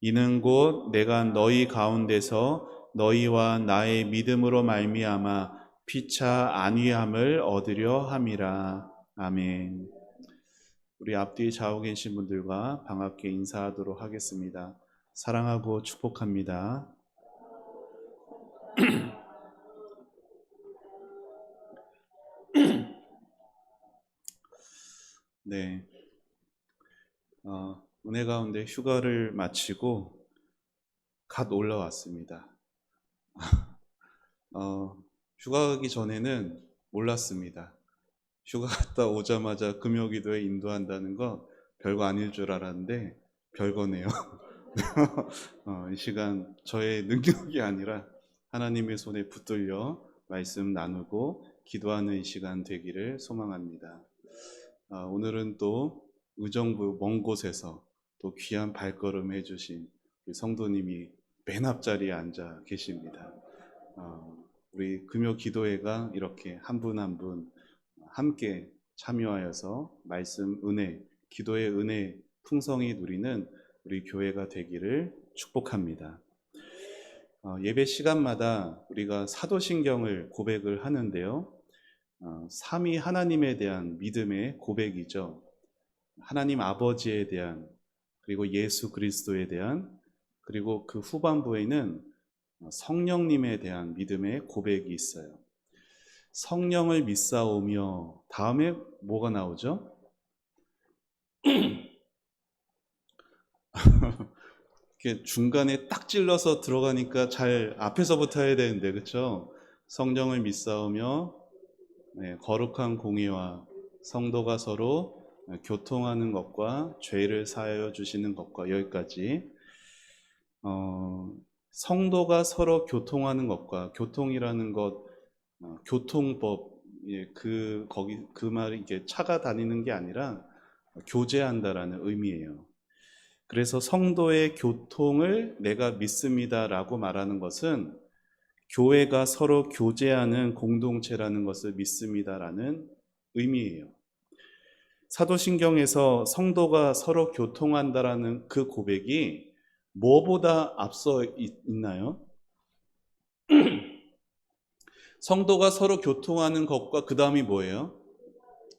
이는 곧 내가 너희 가운데서 너희와 나의 믿음으로 말미암아 피차 안위함을 얻으려 함이라. 아멘. 우리 앞뒤에 좌우 계신 분들과 반갑게 인사하도록 하겠습니다. 사랑하고 축복합니다. 네, 은혜 가운데 휴가를 마치고 갓 올라왔습니다. 휴가 가기 전에는 몰랐습니다. 휴가 갔다 오자마자 금요기도에 인도한다는 거 별거 아닐 줄 알았는데 별거네요. 이 시간 저의 능력이 아니라 하나님의 손에 붙들려 말씀 나누고 기도하는 이 시간 되기를 소망합니다. 오늘은 또 의정부 먼 곳에서 또 귀한 발걸음 해주신 우리 성도님이 맨 앞자리에 앉아 계십니다. 우리 금요 기도회가 이렇게 한 분 한 분 함께 참여하여서 말씀 은혜, 기도의 은혜 풍성히 누리는 우리 교회가 되기를 축복합니다. 예배 시간마다 우리가 사도신경을 고백을 하는데요. 삼위 하나님에 대한 믿음의 고백이죠. 하나님 아버지에 대한, 그리고 예수 그리스도에 대한, 그리고 그 후반부에는 성령님에 대한 믿음의 고백이 있어요. 성령을 믿사오며 다음에 뭐가 나오죠? 이렇게 중간에 딱 찔러서 들어가니까 잘 앞에서부터 해야 되는데, 그렇죠? 성령을 믿사오며 거룩한 공의와 성도가 서로 교통하는 것과 죄를 사하여 주시는 것과 여기까지. 성도가 서로 교통하는 것과 교통이라는 것, 교통법, 거기 그 말이 이게 차가 다니는 게 아니라 교제한다라는 의미예요. 그래서 성도의 교통을 내가 믿습니다라고 말하는 것은 교회가 서로 교제하는 공동체라는 것을 믿습니다라는 의미예요. 사도신경에서 성도가 서로 교통한다라는 그 고백이 뭐보다 앞서 있나요? 성도가 서로 교통하는 것과 그 다음이 뭐예요?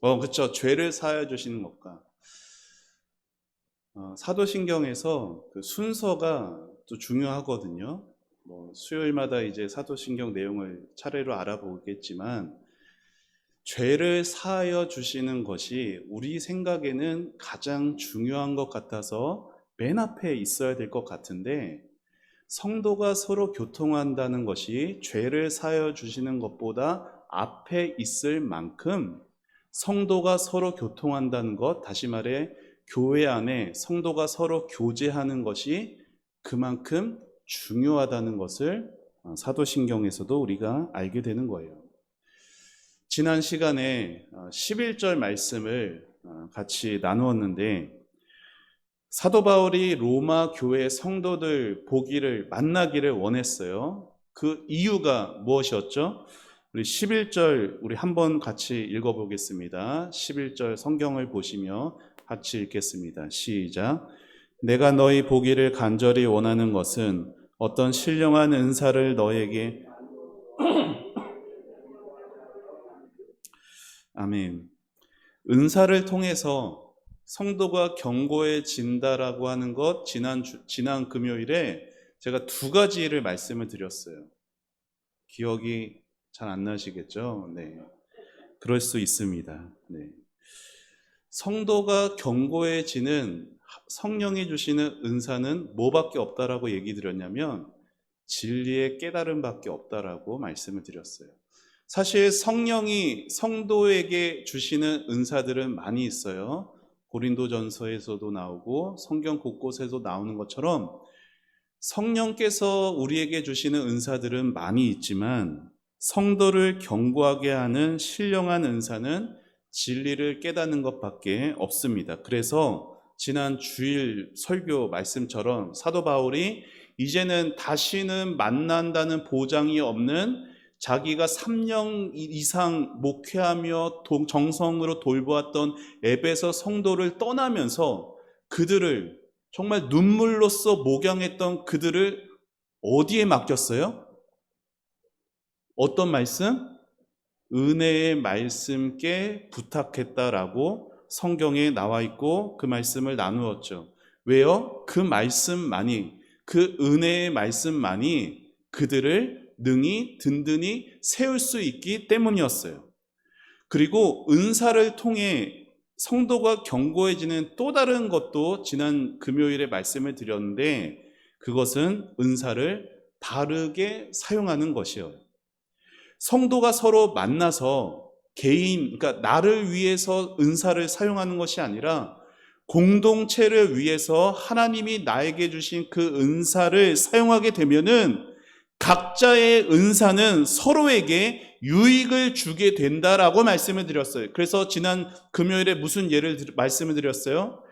그렇죠. 죄를 사하여 주시는 것과. 사도신경에서 그 순서가 또 중요하거든요. 수요일마다 이제 사도신경 내용을 차례로 알아보겠지만, 죄를 사하여 주시는 것이 우리 생각에는 가장 중요한 것 같아서 맨 앞에 있어야 될 것 같은데, 성도가 서로 교통한다는 것이 죄를 사하여 주시는 것보다 앞에 있을 만큼 성도가 서로 교통한다는 것, 다시 말해 교회 안에 성도가 서로 교제하는 것이 그만큼 중요하다는 것을 사도신경에서도 우리가 알게 되는 거예요. 지난 시간에 11절 말씀을 같이 나누었는데, 사도 바울이 로마 교회 성도들 보기를 만나기를 원했어요. 그 이유가 무엇이었죠? 우리 11절 우리 한번 같이 읽어보겠습니다. 11절 성경을 보시며 같이 읽겠습니다. 시작. 내가 너희 보기를 간절히 원하는 것은 어떤 신령한 은사를 너에게 아멘. 은사를 통해서 성도가 견고해진다라고 하는 것, 지난 금요일에 제가 두 가지를 말씀을 드렸어요. 기억이 잘 안 나시겠죠? 네. 그럴 수 있습니다. 네. 성도가 견고해지는 성령이 주시는 은사는 뭐밖에 없다라고 얘기 드렸냐면 진리의 깨달음밖에 없다라고 말씀을 드렸어요. 사실 성령이 성도에게 주시는 은사들은 많이 있어요. 고린도전서에서도 나오고 성경 곳곳에서 나오는 것처럼 성령께서 우리에게 주시는 은사들은 많이 있지만 성도를 견고하게 하는 신령한 은사는 진리를 깨닫는 것밖에 없습니다. 그래서 지난 주일 설교 말씀처럼 사도 바울이 이제는 다시는 만난다는 보장이 없는 자기가 3년 이상 목회하며 정성으로 돌보았던 에베소 성도를 떠나면서 그들을 정말 눈물로써 목양했던 그들을 어디에 맡겼어요? 어떤 말씀? 은혜의 말씀께 부탁했다라고 성경에 나와 있고 그 말씀을 나누었죠. 왜요? 그 말씀만이, 그 은혜의 말씀만이 그들을 능히 든든히 세울 수 있기 때문이었어요. 그리고 은사를 통해 성도가 견고해지는 또 다른 것도 지난 금요일에 말씀을 드렸는데, 그것은 은사를 바르게 사용하는 것이에요. 성도가 서로 만나서 그러니까 나를 위해서 은사를 사용하는 것이 아니라 공동체를 위해서 하나님이 나에게 주신 그 은사를 사용하게 되면은 각자의 은사는 서로에게 유익을 주게 된다라고 말씀을 드렸어요. 그래서 지난 금요일에 무슨 말씀을 드렸어요?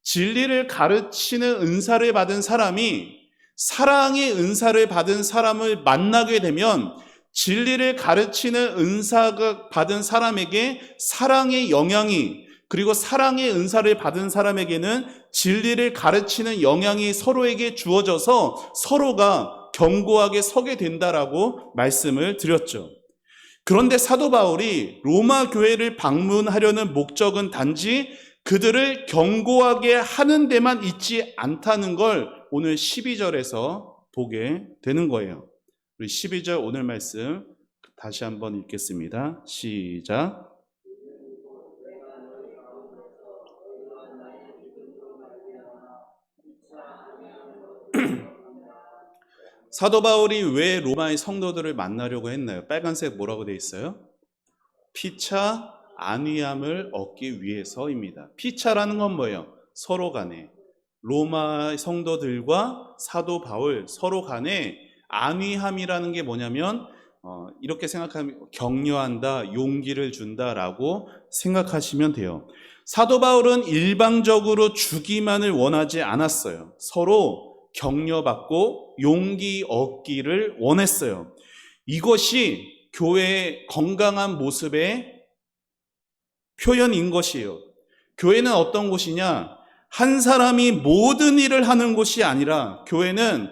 진리를 가르치는 은사를 받은 사람이 사랑의 은사를 받은 사람을 만나게 되면 진리를 가르치는 은사가 받은 사람에게 사랑의 영향이, 그리고 사랑의 은사를 받은 사람에게는 진리를 가르치는 영향이 서로에게 주어져서 서로가 견고하게 서게 된다라고 말씀을 드렸죠. 그런데 사도 바울이 로마 교회를 방문하려는 목적은 단지 그들을 견고하게 하는 데만 있지 않다는 걸 오늘 12절에서 보게 되는 거예요. 우리 12절 오늘 말씀 다시 한번 읽겠습니다. 시작. 사도 바울이 왜 로마의 성도들을 만나려고 했나요? 빨간색 뭐라고 돼 있어요? 피차 안위함을 얻기 위해서입니다. 피차라는 건 뭐예요? 서로 간에, 로마 성도들과 사도 바울 서로 간에 안위함이라는 게 뭐냐면 이렇게 생각하면 격려한다, 용기를 준다라고 생각하시면 돼요. 사도 바울은 일방적으로 주기만을 원하지 않았어요. 서로 격려받고 용기 얻기를 원했어요. 이것이 교회의 건강한 모습의 표현인 것이에요. 교회는 어떤 곳이냐? 한 사람이 모든 일을 하는 곳이 아니라 교회는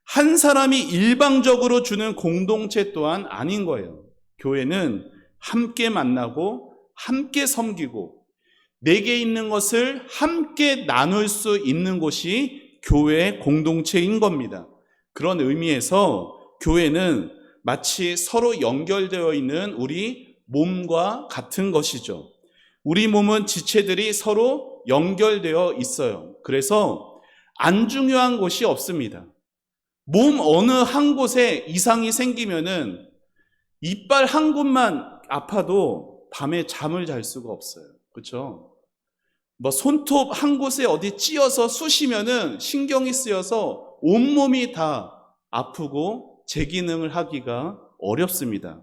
한 사람이 일방적으로 주는 공동체 또한 아닌 거예요. 교회는 함께 만나고 함께 섬기고 내게 있는 것을 함께 나눌 수 있는 곳이 교회의 공동체인 겁니다. 그런 의미에서 교회는 마치 서로 연결되어 있는 우리 몸과 같은 것이죠. 우리 몸은 지체들이 서로 연결되어 있어요. 그래서 안 중요한 곳이 없습니다. 몸 어느 한 곳에 이상이 생기면은 이빨 한 곳만 아파도 밤에 잠을 잘 수가 없어요. 그렇죠? 뭐 손톱 한 곳에 어디 찧어서 쑤시면은 신경이 쓰여서 온몸이 다 아프고 재기능을 하기가 어렵습니다.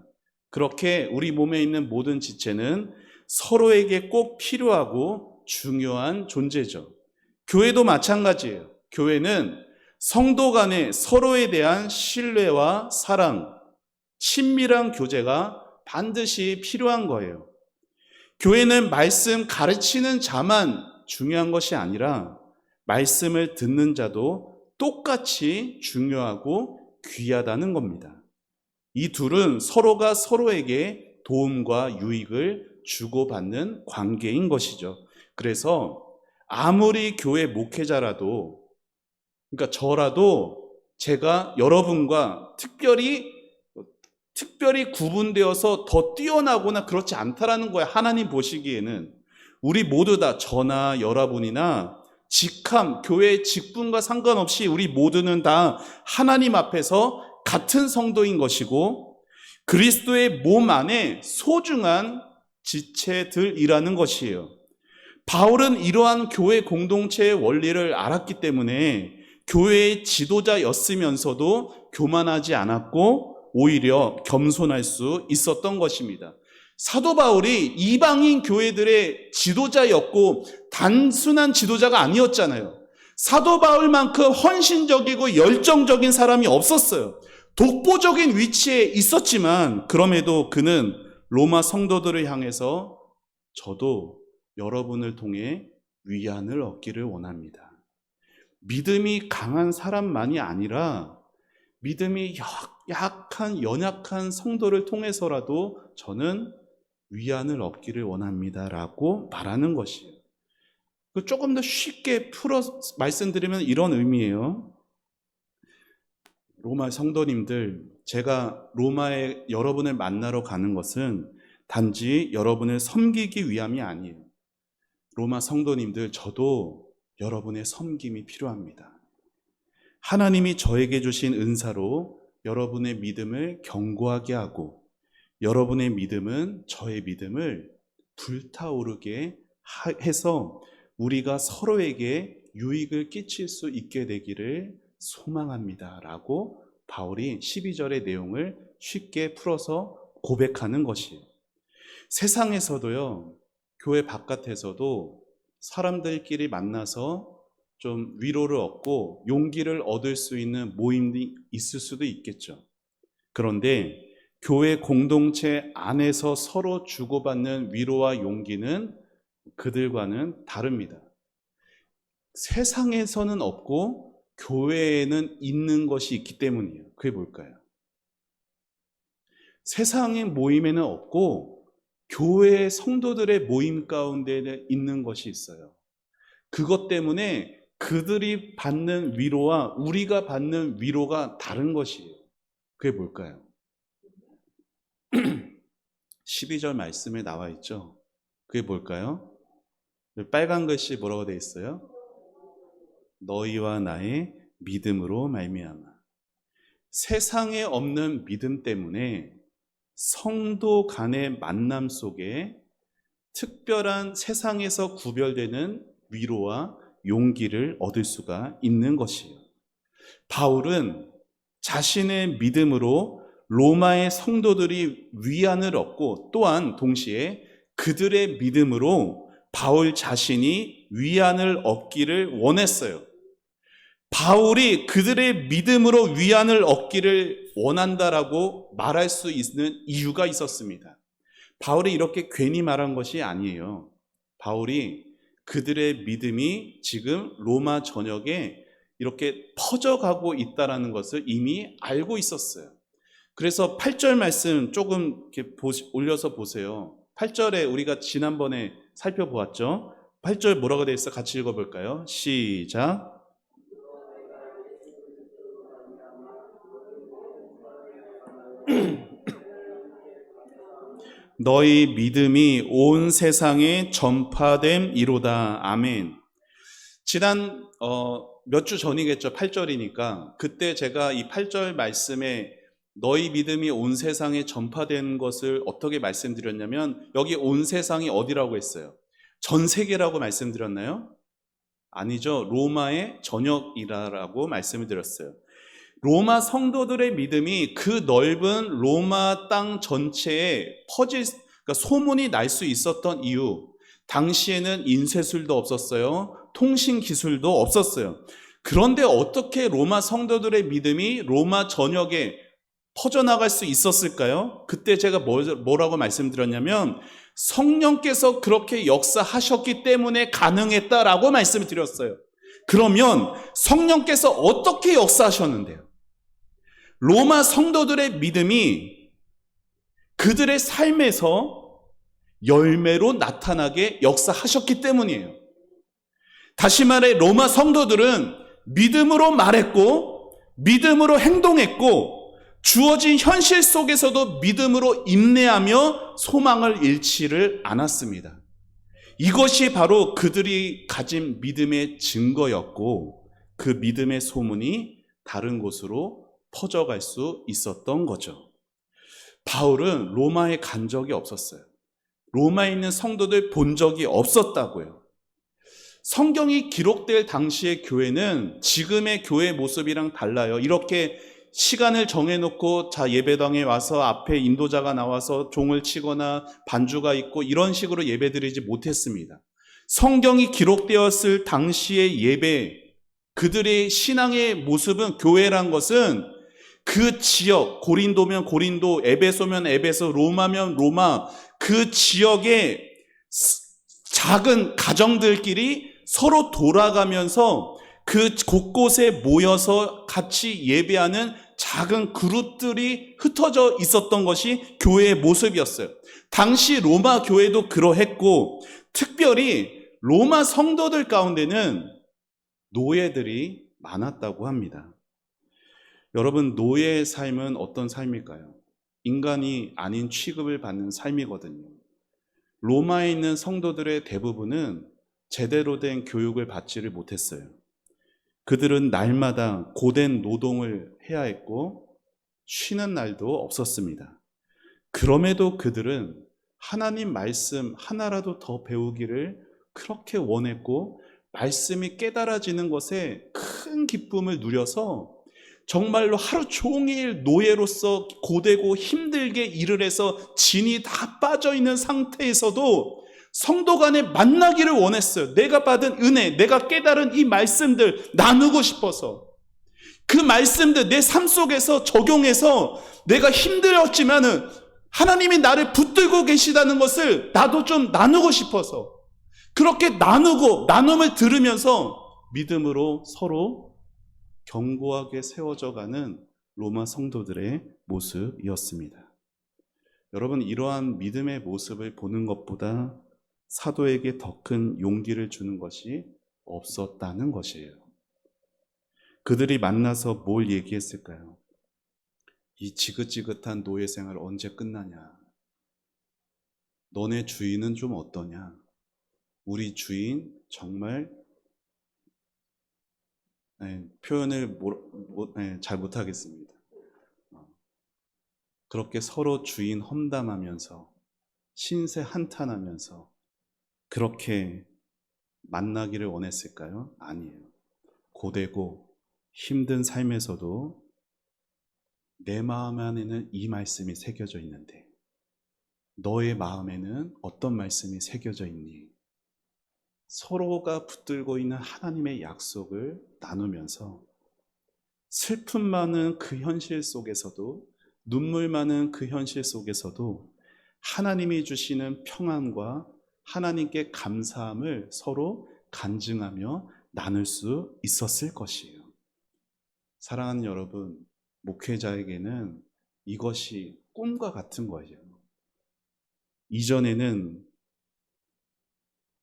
그렇게 우리 몸에 있는 모든 지체는 서로에게 꼭 필요하고 중요한 존재죠. 교회도 마찬가지예요. 교회는 성도 간에 서로에 대한 신뢰와 사랑, 친밀한 교제가 반드시 필요한 거예요. 교회는 말씀 가르치는 자만 중요한 것이 아니라 말씀을 듣는 자도 똑같이 중요하고 귀하다는 겁니다. 이 둘은 서로가 서로에게 도움과 유익을 주고받는 관계인 것이죠. 그래서 아무리 교회 목회자라도, 그러니까 저라도 제가 여러분과 특별히 구분되어서 더 뛰어나거나 그렇지 않다라는 거야. 하나님 보시기에는 우리 모두 다, 저나 여러분이나 직함, 교회의 직분과 상관없이 우리 모두는 다 하나님 앞에서 같은 성도인 것이고 그리스도의 몸 안에 소중한 지체들이라는 것이에요. 바울은 이러한 교회 공동체의 원리를 알았기 때문에 교회의 지도자였으면서도 교만하지 않았고 오히려 겸손할 수 있었던 것입니다. 사도 바울이 이방인 교회들의 지도자였고 단순한 지도자가 아니었잖아요. 사도 바울만큼 헌신적이고 열정적인 사람이 없었어요. 독보적인 위치에 있었지만 그럼에도 그는 로마 성도들을 향해서 저도 여러분을 통해 위안을 얻기를 원합니다. 믿음이 강한 사람만이 아니라 믿음이 약한 연약한 성도를 통해서라도 저는 위안을 얻기를 원합니다라고 말하는 것이에요. 조금 더 쉽게 풀어 말씀드리면 이런 의미예요. 로마 성도님들, 제가 로마에 여러분을 만나러 가는 것은 단지 여러분을 섬기기 위함이 아니에요. 로마 성도님들, 저도 여러분의 섬김이 필요합니다. 하나님이 저에게 주신 은사로 여러분의 믿음을 견고하게 하고 여러분의 믿음은 저의 믿음을 불타오르게 해서 우리가 서로에게 유익을 끼칠 수 있게 되기를 소망합니다 라고 바울이 12절의 내용을 쉽게 풀어서 고백하는 것이에요. 세상에서도요, 교회 바깥에서도 사람들끼리 만나서 좀 위로를 얻고 용기를 얻을 수 있는 모임이 있을 수도 있겠죠. 그런데 교회 공동체 안에서 서로 주고받는 위로와 용기는 그들과는 다릅니다. 세상에서는 없고 교회에는 있는 것이 있기 때문이에요. 그게 뭘까요? 세상의 모임에는 없고 교회 성도들의 모임 가운데 있는 것이 있어요. 그것 때문에 그들이 받는 위로와 우리가 받는 위로가 다른 것이에요. 그게 뭘까요? 12절 말씀에 나와 있죠. 그게 뭘까요? 빨간 글씨 뭐라고 되어 있어요? 너희와 나의 믿음으로 말미암아. 세상에 없는 믿음 때문에 성도 간의 만남 속에 특별한 세상에서 구별되는 위로와 용기를 얻을 수가 있는 것이에요. 바울은 자신의 믿음으로 로마의 성도들이 위안을 얻고 또한 동시에 그들의 믿음으로 바울 자신이 위안을 얻기를 원했어요. 바울이 그들의 믿음으로 위안을 얻기를 원한다라고 말할 수 있는 이유가 있었습니다. 바울이 이렇게 괜히 말한 것이 아니에요. 바울이 그들의 믿음이 지금 로마 전역에 이렇게 퍼져가고 있다는 것을 이미 알고 있었어요. 그래서 8절 말씀 조금 이렇게 올려서 보세요. 8절에 우리가 지난번에 살펴보았죠. 8절 뭐라고 되어 있어? 같이 읽어볼까요? 시작. 너희 믿음이 온 세상에 전파됨이로다. 아멘. 지난 몇 주 전이겠죠. 8절이니까 그때 제가 이 8절 말씀에 너희 믿음이 온 세상에 전파된 것을 어떻게 말씀드렸냐면 여기 온 세상이 어디라고 했어요? 전 세계라고 말씀드렸나요? 아니죠. 로마의 전역이라고 말씀을 드렸어요. 로마 성도들의 믿음이 그 넓은 로마 땅 전체에 그러니까 소문이 날 수 있었던 이유, 당시에는 인쇄술도 없었어요. 통신 기술도 없었어요. 그런데 어떻게 로마 성도들의 믿음이 로마 전역에 퍼져나갈 수 있었을까요? 그때 제가 뭐라고 말씀드렸냐면 성령께서 그렇게 역사하셨기 때문에 가능했다라고 말씀을 드렸어요. 그러면 성령께서 어떻게 역사하셨는데요? 로마 성도들의 믿음이 그들의 삶에서 열매로 나타나게 역사하셨기 때문이에요. 다시 말해 로마 성도들은 믿음으로 말했고 믿음으로 행동했고 주어진 현실 속에서도 믿음으로 인내하며 소망을 잃지를 않았습니다. 이것이 바로 그들이 가진 믿음의 증거였고 그 믿음의 소문이 다른 곳으로 퍼져갈 수 있었던 거죠. 바울은 로마에 간 적이 없었어요. 로마에 있는 성도들 본 적이 없었다고요. 성경이 기록될 당시의 교회는 지금의 교회 모습이랑 달라요. 이렇게 시간을 정해놓고 자 예배당에 와서 앞에 인도자가 나와서 종을 치거나 반주가 있고 이런 식으로 예배드리지 못했습니다. 성경이 기록되었을 당시의 예배, 그들의 신앙의 모습은, 교회란 것은 그 지역, 고린도면 고린도, 에베소면 에베소, 로마면 로마, 그 지역의 작은 가정들끼리 서로 돌아가면서 그 곳곳에 모여서 같이 예배하는 작은 그룹들이 흩어져 있었던 것이 교회의 모습이었어요. 당시 로마 교회도 그러했고, 특별히 로마 성도들 가운데는 노예들이 많았다고 합니다. 여러분, 노예의 삶은 어떤 삶일까요? 인간이 아닌 취급을 받는 삶이거든요. 로마에 있는 성도들의 대부분은 제대로 된 교육을 받지를 못했어요. 그들은 날마다 고된 노동을 해야 했고 쉬는 날도 없었습니다. 그럼에도 그들은 하나님 말씀 하나라도 더 배우기를 그렇게 원했고, 말씀이 깨달아지는 것에 큰 기쁨을 누려서 정말로 하루 종일 노예로서 고되고 힘들게 일을 해서 진이 다 빠져있는 상태에서도 성도 간에 만나기를 원했어요. 내가 받은 은혜, 내가 깨달은 이 말씀들 나누고 싶어서, 그 말씀들 내 삶 속에서 적용해서 내가 힘들었지만은 하나님이 나를 붙들고 계시다는 것을 나도 좀 나누고 싶어서, 그렇게 나누고 나눔을 들으면서 믿음으로 서로 견고하게 세워져 가는 로마 성도들의 모습이었습니다. 여러분, 이러한 믿음의 모습을 보는 것보다 사도에게 더 큰 용기를 주는 것이 없었다는 것이에요. 그들이 만나서 뭘 얘기했을까요? 이 지긋지긋한 노예 생활 언제 끝나냐? 너네 주인은 좀 어떠냐? 우리 주인 정말 표현을 잘 못하겠습니다. 그렇게 서로 주인 험담하면서 신세 한탄하면서 그렇게 만나기를 원했을까요? 아니에요. 고되고 힘든 삶에서도 내 마음 안에는 이 말씀이 새겨져 있는데 너의 마음에는 어떤 말씀이 새겨져 있니? 서로가 붙들고 있는 하나님의 약속을 나누면서 슬픔 많은 그 현실 속에서도, 눈물 많은 그 현실 속에서도 하나님이 주시는 평안과 하나님께 감사함을 서로 간증하며 나눌 수 있었을 것이에요. 사랑하는 여러분, 목회자에게는 이것이 꿈과 같은 거예요. 이전에는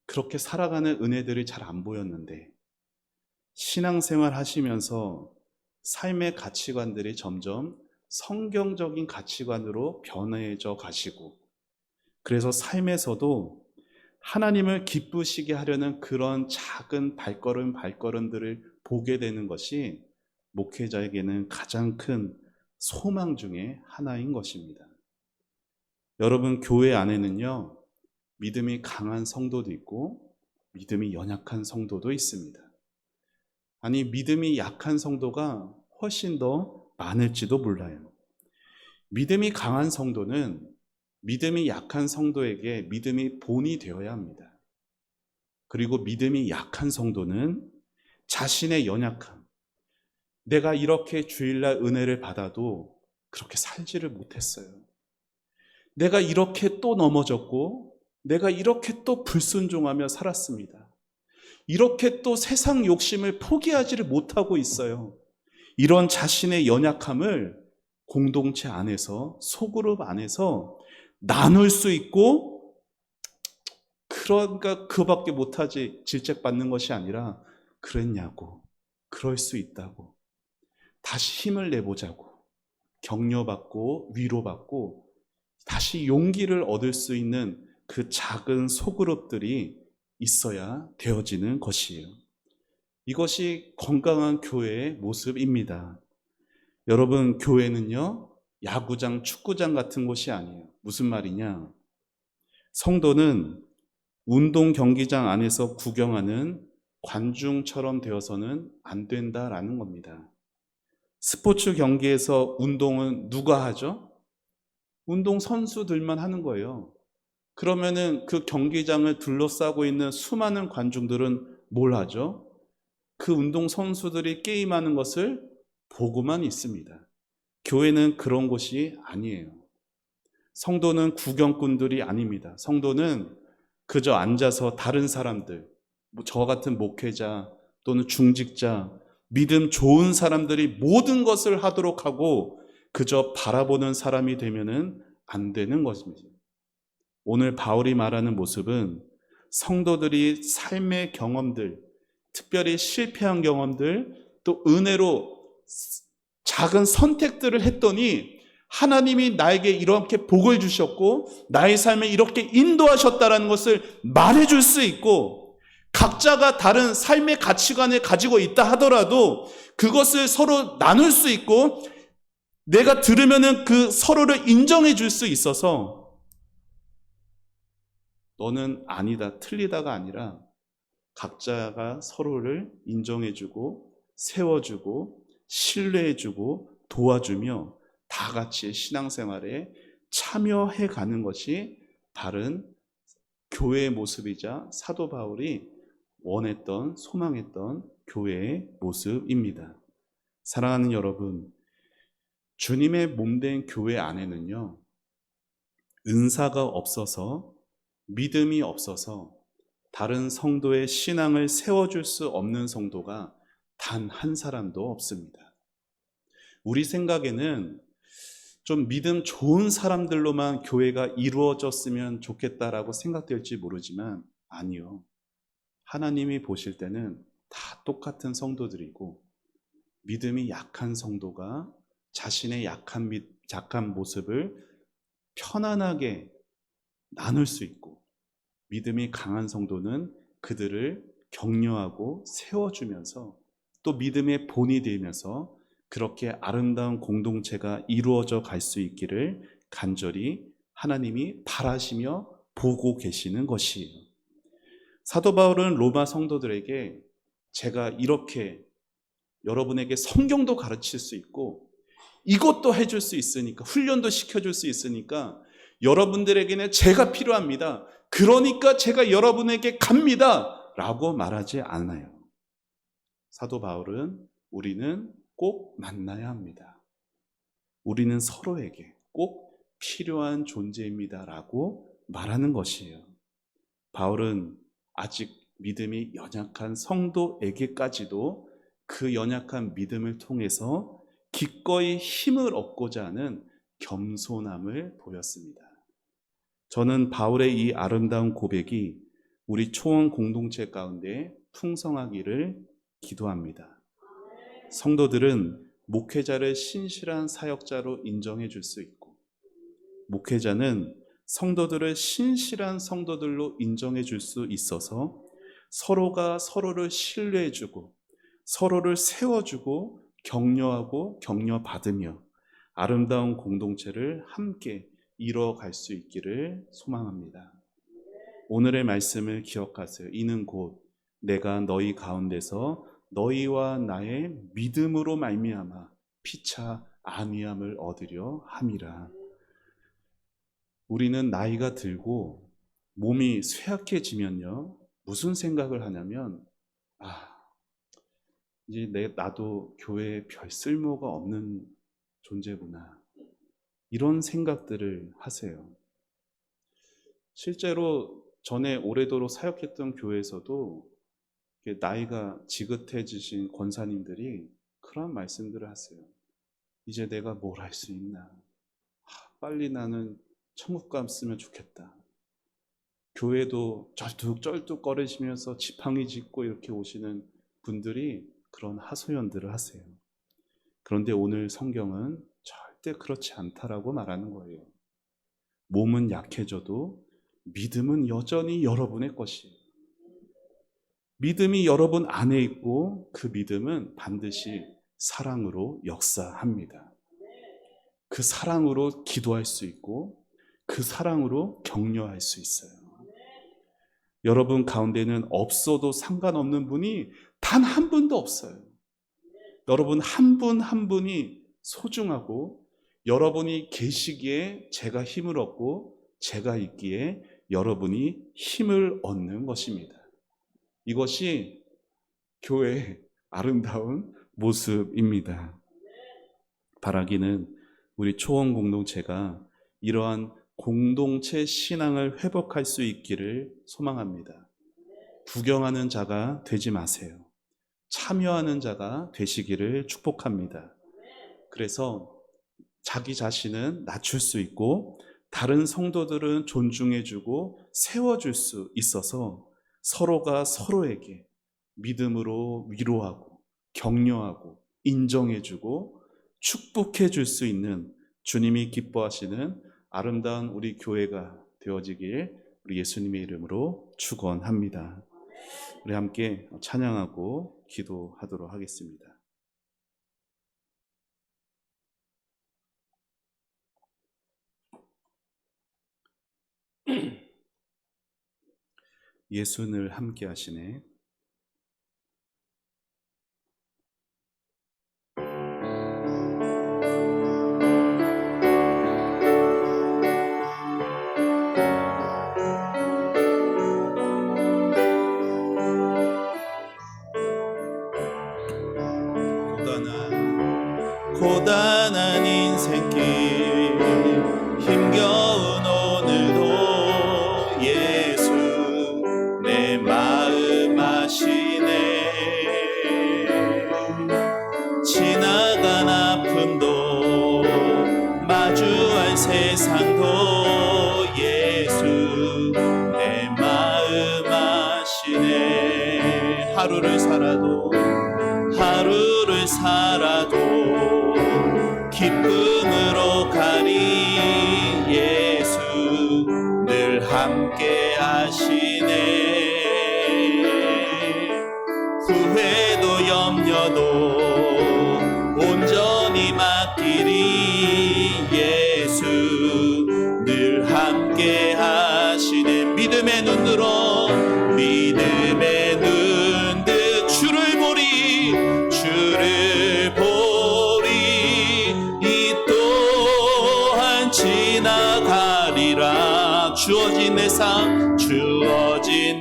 그렇게 살아가는 은혜들이 잘 안 보였는데 신앙생활 하시면서 삶의 가치관들이 점점 성경적인 가치관으로 변해져 가시고, 그래서 삶에서도 하나님을 기쁘시게 하려는 그런 작은 발걸음들을 보게 되는 것이 목회자에게는 가장 큰 소망 중에 하나인 것입니다. 여러분, 교회 안에는요, 믿음이 강한 성도도 있고 믿음이 연약한 성도도 있습니다. 아니, 믿음이 약한 성도가 훨씬 더 많을지도 몰라요. 믿음이 강한 성도는 믿음이 약한 성도에게 믿음이 본이 되어야 합니다. 그리고 믿음이 약한 성도는 자신의 연약함, 내가 이렇게 주일날 은혜를 받아도 그렇게 살지를 못했어요. 내가 이렇게 또 넘어졌고 내가 이렇게 또 불순종하며 살았습니다. 이렇게 또 세상 욕심을 포기하지를 못하고 있어요. 이런 자신의 연약함을 공동체 안에서, 소그룹 안에서 나눌 수 있고, 그러니까 그거밖에 못하지 질책받는 것이 아니라 그랬냐고, 그럴 수 있다고, 다시 힘을 내보자고, 격려받고 위로받고 다시 용기를 얻을 수 있는 그 작은 소그룹들이 있어야 되어지는 것이에요. 이것이 건강한 교회의 모습입니다. 여러분, 교회는요, 야구장, 축구장 같은 곳이 아니에요. 무슨 말이냐? 성도는 운동 경기장 안에서 구경하는 관중처럼 되어서는 안 된다라는 겁니다. 스포츠 경기에서 운동은 누가 하죠? 운동 선수들만 하는 거예요. 그러면은 그 경기장을 둘러싸고 있는 수많은 관중들은 뭘 하죠? 그 운동 선수들이 게임하는 것을 보고만 있습니다. 교회는 그런 곳이 아니에요. 성도는 구경꾼들이 아닙니다. 성도는 그저 앉아서 다른 사람들, 저 같은 목회자, 또는 중직자, 믿음 좋은 사람들이 모든 것을 하도록 하고 그저 바라보는 사람이 되면은 안 되는 것입니다. 오늘 바울이 말하는 모습은 성도들이 삶의 경험들, 특별히 실패한 경험들, 또 은혜로 작은 선택들을 했더니 하나님이 나에게 이렇게 복을 주셨고 나의 삶에 이렇게 인도하셨다는 것을 말해줄 수 있고, 각자가 다른 삶의 가치관을 가지고 있다 하더라도 그것을 서로 나눌 수 있고 내가 들으면은 그 서로를 인정해 줄 수 있어서 너는 아니다, 틀리다가 아니라 각자가 서로를 인정해주고 세워주고 신뢰해주고 도와주며 다 같이 신앙생활에 참여해가는 것이 바른 교회의 모습이자 사도 바울이 원했던, 소망했던 교회의 모습입니다. 사랑하는 여러분, 주님의 몸된 교회 안에는요, 은사가 없어서, 믿음이 없어서 다른 성도의 신앙을 세워줄 수 없는 성도가 단 한 사람도 없습니다. 우리 생각에는 좀 믿음 좋은 사람들로만 교회가 이루어졌으면 좋겠다라고 생각될지 모르지만 아니요. 하나님이 보실 때는 다 똑같은 성도들이고, 믿음이 약한 성도가 자신의 약한 모습을 편안하게 나눌 수 있고, 믿음이 강한 성도는 그들을 격려하고 세워주면서 또 믿음의 본이 되면서 그렇게 아름다운 공동체가 이루어져 갈 수 있기를 간절히 하나님이 바라시며 보고 계시는 것이에요. 사도 바울은 로마 성도들에게 제가 이렇게 여러분에게 성경도 가르칠 수 있고 이것도 해줄 수 있으니까, 훈련도 시켜줄 수 있으니까 여러분들에게는 제가 필요합니다. 그러니까 제가 여러분에게 갑니다. 라고 말하지 않아요. 사도 바울은 우리는 꼭 만나야 합니다. 우리는 서로에게 꼭 필요한 존재입니다. 라고 말하는 것이에요. 바울은 아직 믿음이 연약한 성도에게까지도 그 연약한 믿음을 통해서 기꺼이 힘을 얻고자 하는 겸손함을 보였습니다. 저는 바울의 이 아름다운 고백이 우리 초원 공동체 가운데 풍성하기를 기도합니다. 성도들은 목회자를 신실한 사역자로 인정해 줄 수 있고, 목회자는 성도들을 신실한 성도들로 인정해 줄 수 있어서 서로가 서로를 신뢰해 주고 서로를 세워주고 격려하고 격려받으며 아름다운 공동체를 함께 이뤄갈 수 있기를 소망합니다. 오늘의 말씀을 기억하세요. 이는 곧 내가 너희 가운데서 너희와 나의 믿음으로 말미암아 피차 안위함을 얻으려 함이라. 우리는 나이가 들고 몸이 쇠약해지면요, 무슨 생각을 하냐면 이제 나도 교회에 별 쓸모가 없는 존재구나, 이런 생각들을 하세요. 실제로 전에 오래도록 사역했던 교회에서도 나이가 지긋해지신 권사님들이 그런 말씀들을 하세요. 이제 내가 뭘 할 수 있나? 빨리 나는 천국 갔으면 좋겠다. 교회도 쩔뚝쩔뚝 거리시면서 지팡이 짚고 이렇게 오시는 분들이 그런 하소연들을 하세요. 그런데 오늘 성경은 절대 그렇지 않다라고 말하는 거예요. 몸은 약해져도 믿음은 여전히 여러분의 것이에요. 믿음이 여러분 안에 있고 그 믿음은 반드시 사랑으로 역사합니다. 그 사랑으로 기도할 수 있고 그 사랑으로 격려할 수 있어요. 여러분 가운데는 없어도 상관없는 분이 단 한 분도 없어요. 여러분 한 분 한 분이 소중하고, 여러분이 계시기에 제가 힘을 얻고 제가 있기에 여러분이 힘을 얻는 것입니다. 이것이 교회의 아름다운 모습입니다. 바라기는 우리 초원 공동체가 이러한 공동체 신앙을 회복할 수 있기를 소망합니다. 구경하는 자가 되지 마세요. 참여하는 자가 되시기를 축복합니다. 그래서 자기 자신은 낮출 수 있고 다른 성도들은 존중해주고 세워줄 수 있어서 서로가 서로에게 믿음으로 위로하고 격려하고 인정해주고 축복해줄 수 있는 주님이 기뻐하시는 아름다운 우리 교회가 되어지길 우리 예수님의 이름으로 축원합니다. 우리 함께 찬양하고 기도하도록 하겠습니다. 예수 늘 함께 하시네. 고단한 인생길 힘겨운 오늘도 예수 내 마음 아시네. 지나간 아픔도 마주할 세상도 예수 내 마음 아시네. 하루를 살아도 기쁨으로 가리 예수 늘 함께 하시네. 후회도 염려도 온전히 맡기리 예수 늘 함께 하시네. 믿음의 눈으로 주를 보리 이 또한 지나가리라. 주어진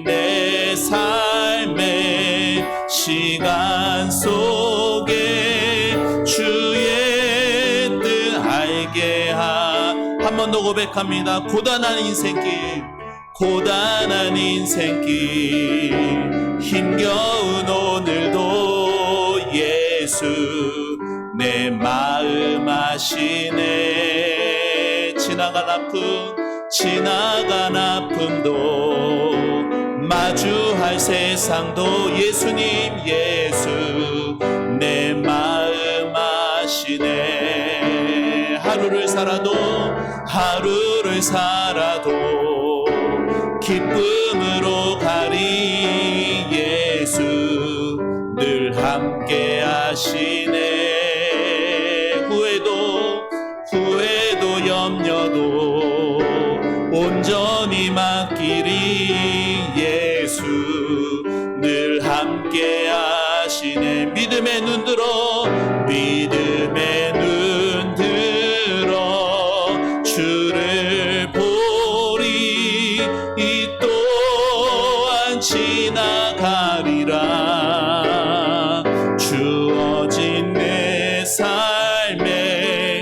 내 삶의 시간 속에 주의 뜻 알게 한 번 더 고백합니다. 고단한 인생길 힘겨운 오늘도 예수 내 마음 아시네. 지나간 아픔도 마주할 세상도 예수 내 마음 아시네. 하루를 살아도 기쁨으로 가리 예수 늘 함께 하시네. 후회도 염려도 온전히 맡기리 예수 늘 함께 하시네. 믿음의 눈 들어 주를 보리 이 또한 지나가리라. 주어진 내 삶에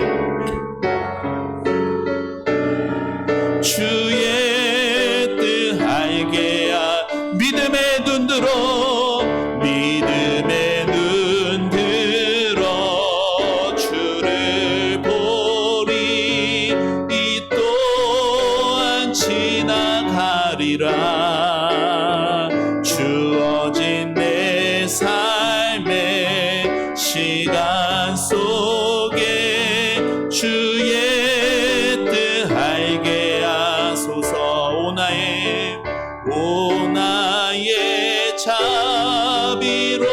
주의 뜻 알게 믿음의 눈 들어 주를 보리 이 또한 지나가리라. 주어진 내 삶의 시간 속에 주의 뜻 알게 하소서. 오 나의 자비로운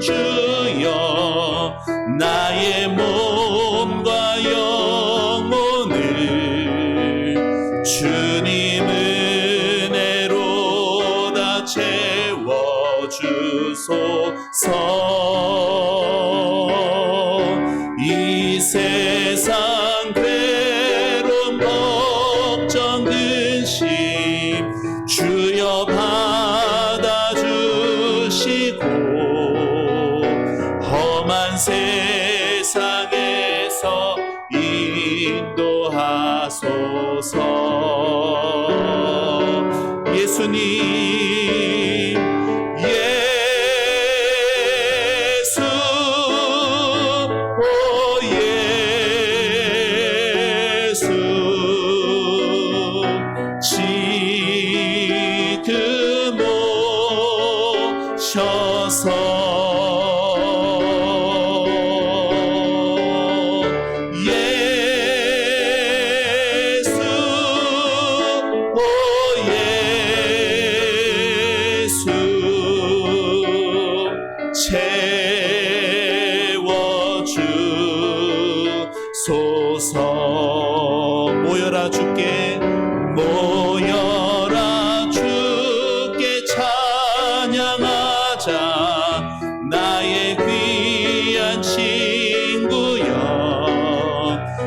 주여 나의 몸과 영혼을 주님 은혜로 다 채워주소서. 이 세상 괴로움 걱정 근심 주여 받아주시고 험한 세상에서 인도하소서. 예수님 모여라 주께 모여라 주께 찬양하자 나의 귀한 친구여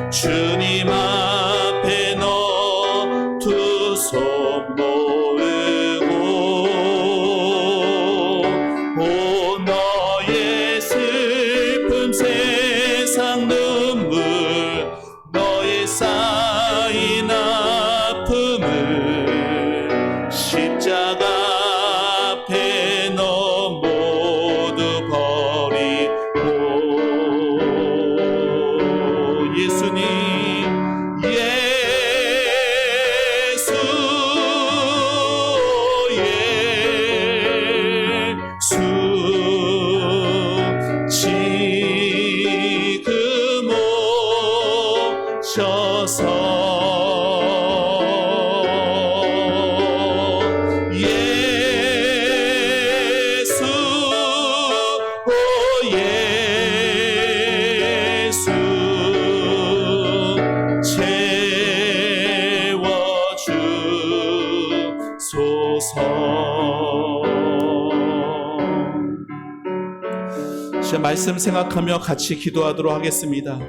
주님 앞에 너 두 손 모으고 오 너의 슬픔 세상 눈물 너의 쌓인 아픔을 십자가 앞에 너 모두 버리고 예수님 지금 오셔서 예수 오 예수 채워주소서. 말씀 생각하며 같이 기도하도록 하겠습니다.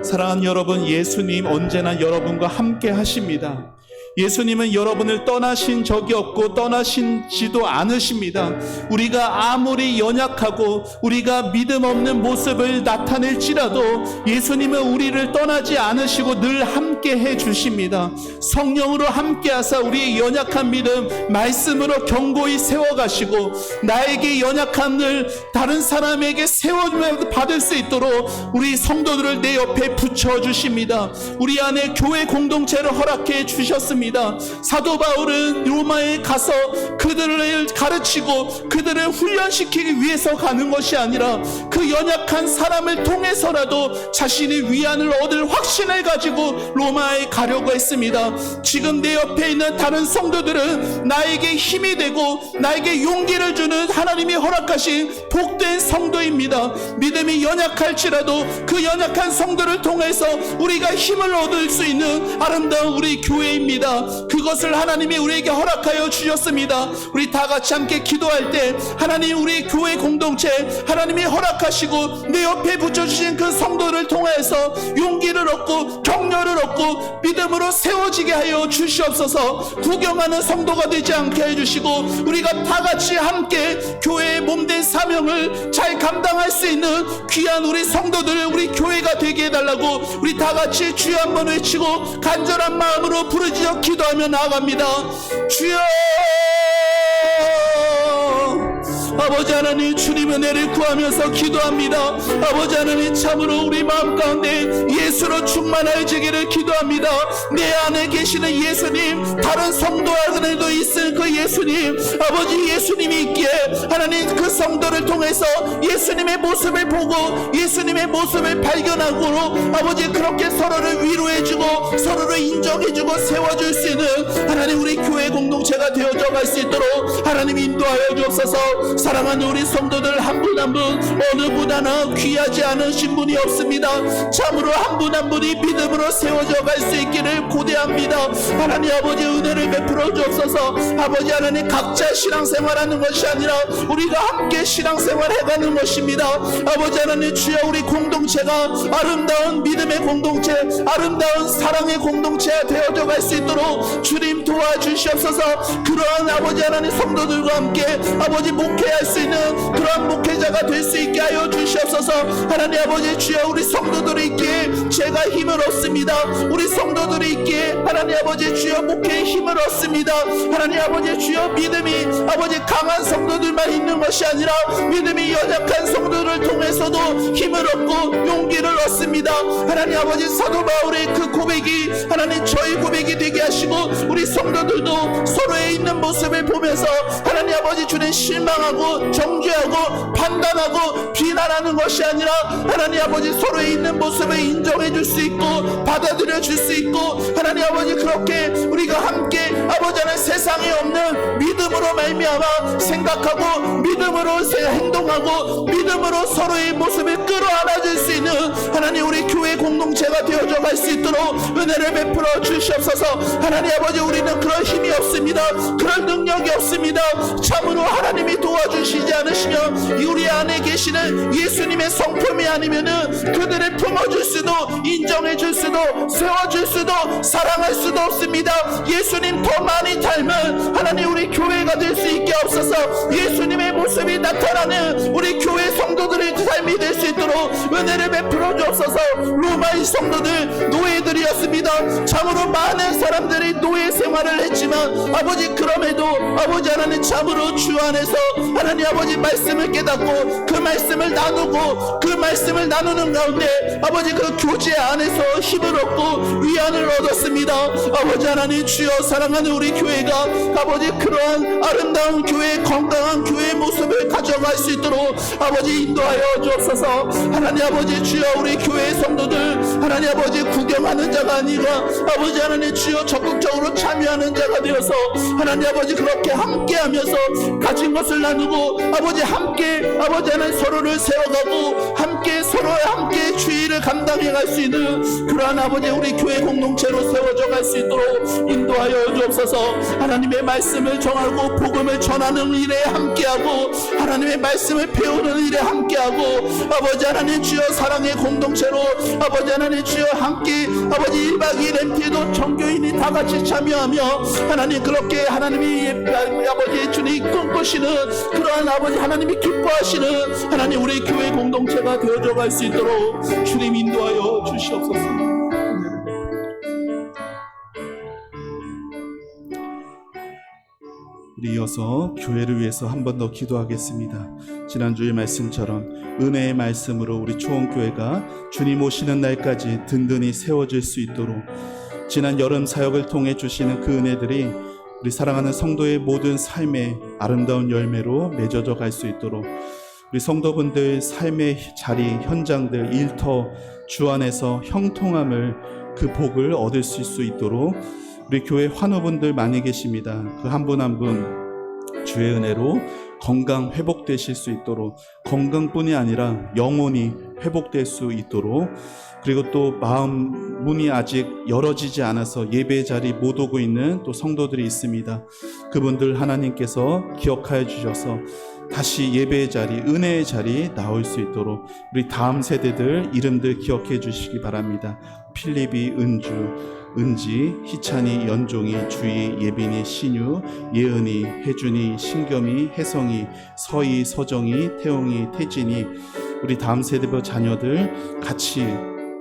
사랑하는 여러분, 예수님 언제나 여러분과 함께 하십니다. 예수님은 여러분을 떠나신 적이 없고 떠나신지도 않으십니다. 우리가 아무리 연약하고 우리가 믿음 없는 모습을 나타낼지라도 예수님은 우리를 떠나지 않으시고 늘 함께 해주십니다. 성령으로 함께 하사 우리의 연약한 믿음 말씀으로 견고히 세워가시고 나에게 연약함을 다른 사람에게 세워주며 받을 수 있도록 우리 성도들을 내 옆에 붙여주십니다. 우리 안에 교회 공동체를 허락해 주셨습니다. 사도 바울은 로마에 가서 그들을 가르치고 그들을 훈련시키기 위해서 가는 것이 아니라 그 연약한 사람을 통해서라도 자신의 위안을 얻을 확신을 가지고 로마에 가려고 했습니다. 지금 내 옆에 있는 다른 성도들은 나에게 힘이 되고 나에게 용기를 주는 하나님이 허락하신 복된 성도입니다. 믿음이 연약할지라도 그 연약한 성도를 통해서 우리가 힘을 얻을 수 있는 아름다운 우리 교회입니다. 그것을 하나님이 우리에게 허락하여 주셨습니다. 우리 다 같이 함께 기도할 때 하나님 우리 교회 공동체 하나님이 허락하시고 내 옆에 붙여주신 그 성도를 통해서 용기를 얻고 격려를 얻고 믿음으로 세워지게 하여 주시옵소서. 구경하는 성도가 되지 않게 해주시고 우리가 다 같이 함께 교회의 몸된 사명을 잘 감당할 수 있는 귀한 우리 성도들 우리 교회가 되게 해달라고 우리 다 같이 주여 한번 외치고 간절한 마음으로 부르짖어 기도하며 나아갑니다. 주여 아버지 하나님 주님의 은혜를 구하면서 기도합니다. 아버지 하나님 참으로 우리 마음 가운데 예수로 충만해지기를 기도합니다. 내 안에 계시는 예수님 다른 성도 안에도 있을 그 예수님 아버지 예수님이 있기에 하나님 그 성도를 통해서 예수님의 모습을 보고 예수님의 모습을 발견하고 아버지 그렇게 서로를 위로해주고 서로를 인정해주고 세워줄 수 있는 하나님 우리 교회 공동체가 되어져 갈 수 있도록 하나님 인도하여 주옵소서. 사랑하는 우리 성도들 한 분 한 분 어느 분 하나 귀하지 않으신 분이 없습니다. 참으로 한 분 한 분이 믿음으로 세워져 갈 수 있기를 고대합니다. 하나님 아버지 은혜를 베풀어 주옵소서. 아버지 하나님 각자 신앙생활하는 것이 아니라 우리가 함께 신앙생활 해가는 것입니다. 아버지 하나님 주여 우리 공동체가 아름다운 믿음의 공동체 아름다운 사랑의 공동체가 되어져 갈 수 있도록 주님 도와주시옵소서. 그러한 아버지 하나님 성도들과 함께 아버지 목회할 수 있는 그러한 목회자가 될 수 있게 하여 주시옵소서. 하나님 아버지 주여 우리 성도들이 있기에 제가 힘을 얻습니다. 우리 성도들이 있기에 하나님 아버지 주여 목회에 힘을 얻습니다. 하나님 아버지 주여 믿음이 아버지 강한 성도들만 있는 것이 아니라 믿음이 연약한 성도들을 통해서도 힘을 얻고 용기를 얻습니다. 하나님 아버지 사도 바울의 그 고백이 하나님 저희 고백이 되게 하시고 우리 성도들도 서로에 있는 모습을 보면서 하나님 아버지 주님 실망하고 정죄하고 판단하고 비난하는 것이 아니라 하나님 아버지 서로에 있는 모습을 인정해 줄 수 있고 받아들여 줄 수 있고 하나님 아버지 그렇게 우리가 함께 아버지 하나님 세상에 없는 믿음으로 말미암아 생각하고 믿음으로 행동하고 믿음으로 서로의 모습을 끌어안아 줄 수 있는 하나님 우리 교회 공동체가 되어져 가져갈 수 있도록 은혜를 베풀어 주시옵소서. 하나님 아버지, 우리는 그런 힘이 없습니다. 그런 능력이 없습니다. 참으로 하나님이 도와주시지 않으시며 우리 안에 계시는 예수님의 성품이 아니면은 그들을 품어줄 수도, 인정해줄 수도, 세워줄 수도, 사랑할 수도 없습니다. 예수님 더 많이 닮은 하나님 우리 교회가 될 수 있게 없어서 예수님의 모습이 나타나는 우리 교회 성도들의 삶이 될 수 있도록 은혜를 베풀어 주옵소서. 로마의 성도들 노예들이었습니다. 참으로 많은 사람들이 노예 생활을 했지만 아버지, 그럼에도 아버지 하나님 참으로 주 안에서 하나님 아버지 말씀을 깨닫고 그 말씀을 나누고 그 말씀을 나누는 가운데 아버지 그 교제 안에서 힘을 얻고 위안을 얻었습니다. 아버지 하나님 주여, 사랑하는 우리 교회가 아버지 그러한 아름다운 교회, 건강한 교회의 모습을 가져갈 수 있도록 아버지 인도하여 주옵소서. 하나님 아버지 주여, 우리 교회 성도들 하나님 아버지 구경하는 자가 아니라 아버지 하나님 주여 적극적으로 참여하는 자가 되어서 하나님 아버지 그렇게 함께하면서 가진 것을 나누고 아버지 함께 아버지 하나님 서로를 세워가고 함께 서로의 함께 주의를 감당해 갈 수 있는 그러한 아버지 우리 교회 공동체로 세워져 갈 수 있도록 인도하여 주옵소서. 하나님의 말씀을 정하고 복음을 전하는 일에 함께하고 하나님의 말씀을 배우는 일에 함께하고 아버지 하나님 주여 사랑의 공동체로 아버지 하나님 주여 함께 아버지 1박 2일 MT에도 정교인이 다 같이 참여하며 하나님 그렇게 하나님이 아버지 주님 꿈꾸시는 그러한 아버지 하나님이 기뻐하시는 하나님 우리 교회 공동체가 되어져 갈 수 있도록 주님 인도하여 주시옵소서. 우리 이어서 교회를 위해서 한 번 더 기도하겠습니다. 지난주의 말씀처럼 은혜의 말씀으로 우리 초원교회가 주님 오시는 날까지 든든히 세워질 수 있도록 지난 여름 사역을 통해 주시는 그 은혜들이 우리 사랑하는 성도의 모든 삶의 아름다운 열매로 맺어져 갈 수 있도록 우리 성도분들 삶의 자리, 현장들, 일터 주 안에서 형통함을 그 복을 얻을 수 있도록 우리 교회 환우분들 많이 계십니다. 그 한 분 한 분 주의 은혜로 건강 회복되실 수 있도록, 건강뿐이 아니라 영혼이 회복될 수 있도록, 그리고 또 마음 문이 아직 열어지지 않아서 예배 자리 못 오고 있는 또 성도들이 있습니다. 그분들 하나님께서 기억하여 주셔서 다시 예배의 자리, 은혜의 자리 나올 수 있도록 우리 다음 세대들 이름들 기억해 주시기 바랍니다. 필립이, 은주, 은지, 희찬이, 연종이, 주희, 예빈이, 신유, 예은이, 혜준이, 신겸이, 혜성이, 서희, 서정이, 태용이, 태진이, 우리 다음 세대별 자녀들 같이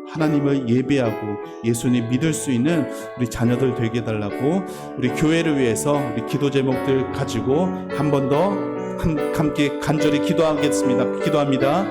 하나님을 예배하고 예수님 믿을 수 있는 우리 자녀들 되게 해달라고 우리 교회를 위해서 우리 기도 제목들 가지고 한 번 더 함께 간절히 기도합니다.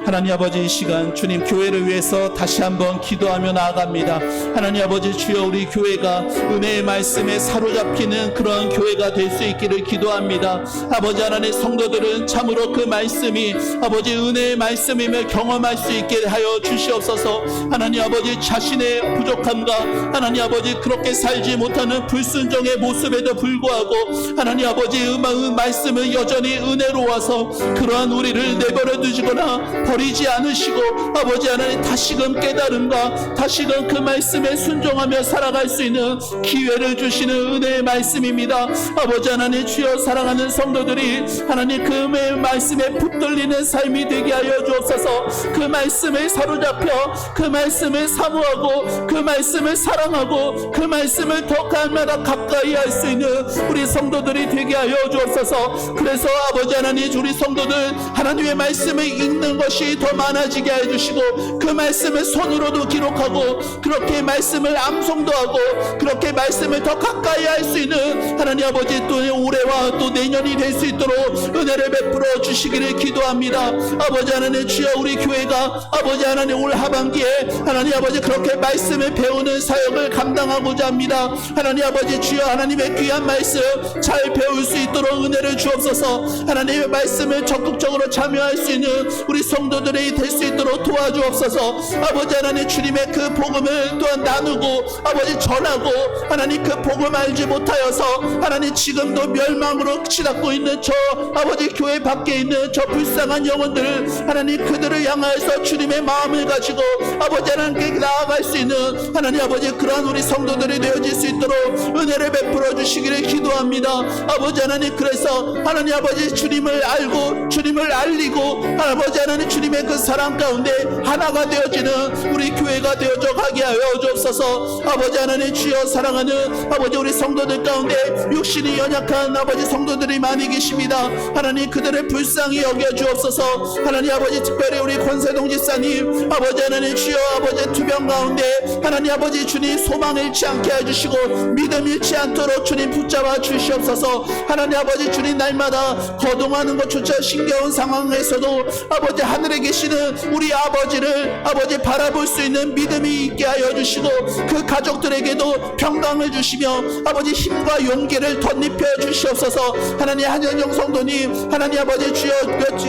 하나님 아버지, 이 시간 주님 교회를 위해서 다시 한번 기도하며 나아갑니다. 하나님 아버지 주여, 우리 교회가 은혜의 말씀에 사로잡히는 그런 교회가 될 수 있기를 기도합니다. 아버지 하나님, 성도들은 참으로 그 말씀이 아버지 은혜의 말씀임을 경험할 수 있게 하여 주시옵소서. 하나님 아버지, 자신의 부족함과 하나님 아버지 그렇게 살지 못하는 불순종의 모습에도 불구하고 하나님 아버지 말씀은 여전히 은혜로워서 그러한 우리를 내버려 두시거나 버리지 않으시고 아버지 하나님 다시금 깨달음과 다시금 그 말씀에 순종하며 살아갈 수 있는 기회를 주시는 은혜의 말씀입니다. 아버지 하나님 주여, 사랑하는 성도들이 하나님 그 말씀에 붙들리는 삶이 되게 하여 주옵소서. 그 말씀에 사로잡혀 그 말씀을 사모하고 그 말씀을 사랑하고 그 말씀을 더 갈마다 가까이 할 수 있는 우리 성도들이 되게 하여 주옵소서. 그래서 아버지 하나님, 우리 성도들 하나님의 말씀을 읽는 것이 더 많아지게 해주시고 그 말씀을 손으로도 기록하고 그렇게 말씀을 암송도 하고 그렇게 말씀을 더 가까이 할 수 있는 하나님 아버지 또 올해와 또 내년이 될 수 있도록 은혜를 베풀어 주시기를 기도합니다. 아버지 하나님 주여, 우리 교회가 아버지 하나님 올 하반기에 하나님 아버지 그렇게 말씀을 배우는 사역을 감당하고자 합니다. 하나님 아버지 주여, 하나님의 귀한 말씀 잘 배울 수 있도록 은혜를 주옵소서. 하나님의 말씀을 적극적으로 참여할 수 있는 우리 성도 성도들이 될 수 있도록 도와주옵소서. 아버지 하나님, 주님의 그 복음을 또한 나누고 아버지 전하고 하나님 그 복음 알지 못하여서 하나님 지금도 멸망으로 치닫고 있는 저 아버지 교회 밖에 있는 저 불쌍한 영혼들, 하나님 그들을 향하여서 주님의 마음을 가지고 아버지 하나님께 나아갈 수 있는 하나님 아버지 그러한 우리 성도들이 되어질 수 있도록 은혜를 베풀어 주시기를 기도합니다. 아버지 하나님, 그래서 하나님 아버지 주님을 알고 주님을 알리고 아버지 하나님 주님의 그 사랑 가운데 하나가 되어지는 우리 교회가 되어져 가게 하여 주옵소서. 아버지 하나님 주여, 사랑하는 아버지 우리 성도들 가운데 육신이 연약한 아버지 성도들이 많이 계십니다. 하나님 그들을 불쌍히 여겨 주옵소서. 하나님 아버지, 특별히 우리 권세동 집사님 아버지 하나님 주여, 아버지 투병 가운데 하나님 아버지 주님 소망 잃지 않게 해주시고 믿음 잃지 않도록 주님 붙잡아 주시옵소서. 하나님 아버지 주님, 날마다 거동하는 것조차 신겨운 상황에서도 아버지 하늘에 계시는 우리 아버지를 아버지 바라볼 수 있는 믿음이 있게 하여 주시고 그 가족들에게도 평강을 주시며 아버지 힘과 용기를 덧입혀 주시옵소서. 하나님 한현영 성도님 하나님 아버지 주여,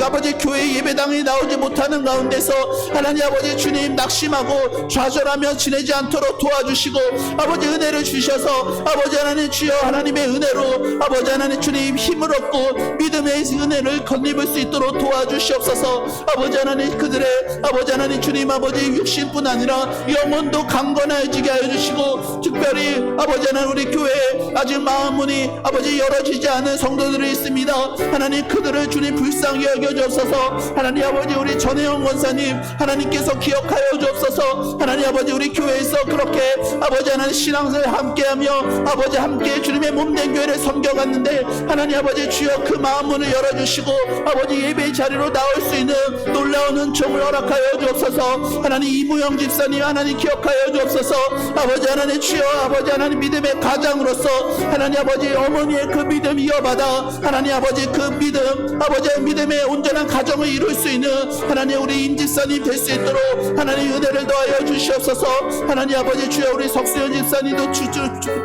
아버지 교회 예배당에 나오지 못하는 가운데서 하나님 아버지 주님 낙심하고 좌절하며 지내지 않도록 도와주시고 아버지 은혜를 주셔서 아버지 하나님 주여, 하나님의 은혜로 아버지 하나님 주님 힘을 얻고 믿음의 은혜를 덧입을 수 있도록 도와주시옵소서. 아버지 하나님 그들의 아버지 하나님 주님 아버지 육신뿐 아니라 영혼도 강건해지게 하여 주시고, 특별히 아버지 하나님 우리 교회에 아직 마음문이 아버지 열어지지 않은 성도들이 있습니다. 하나님 그들을 주님 불쌍히 여겨 주옵소서. 하나님 아버지 우리 전혜영 원사님 하나님께서 기억하여 주옵소서. 하나님 아버지 우리 교회에서 그렇게 아버지 하나님 신앙을 함께하며 아버지 함께 주님의 몸된 교회를 섬겨갔는데 하나님 아버지 주여 그 마음문을 열어주시고 아버지 예배 자리로 나올 수 있는 놀라운 은총을 허락하여 주옵소서. 하나님 이무영 집사님 하나님 기억하여 주옵소서. 아버지 하나님 주여, 아버지 하나님 믿음의 가장으로서 하나님 아버지 어머니의 그 믿음 이어받아 하나님 아버지 그 믿음 아버지 믿음의 온전한 가정을 이룰 수 있는 하나님 우리 임 집사님 될 수 있도록 하나님 은혜를 더하여 주시옵소서. 하나님 아버지 주여, 우리 석수연 집사님도